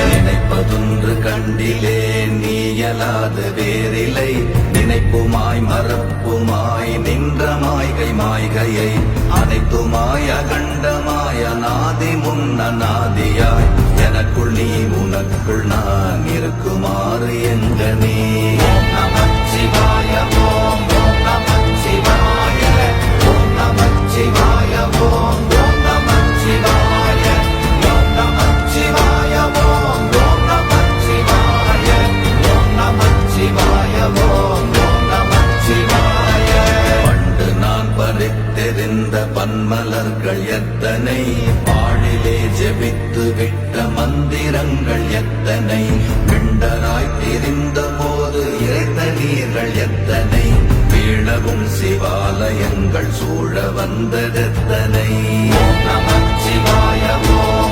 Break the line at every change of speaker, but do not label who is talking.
நினைப்பதொன்று கண்டிலே நீயலாது வேறில்லை நினைப்புமாய் மறப்புமாய் நின்ற மாய்கை மாய்கையை அனைத்துமாய் அகண்டமாய் அநாதி முன்னாதியாய் எனக்குள் நீ உனக்குள் நான் இருக்குமாறு எங்க நீ நமச்சிவாய ஓம் ஓம் நமச்சிவாய ஓம் நமச்சிவாய ஓம் ஓம் நமச்சிவாய ஓம் நமச்சிவாய ஓம் ஓம் நமச்சிவாய ஓம் நமச்சிவாய ஓம் ஓம் நமச்சிவாய பண்டு நான் பறித்தெறிந்த பன்மலர்கள் எத்தனை பாழிலே ஜெபித்து விட்ட மந்திரங்கள் எத்தனை பிண்டராய் தெரிந்த போது இறைத்த நீர்கள் எத்தனை வீழவும் சிவாலயங்கள் சூழ வந்ததெத்தனை ஓம் நமச்சிவாய ஓம்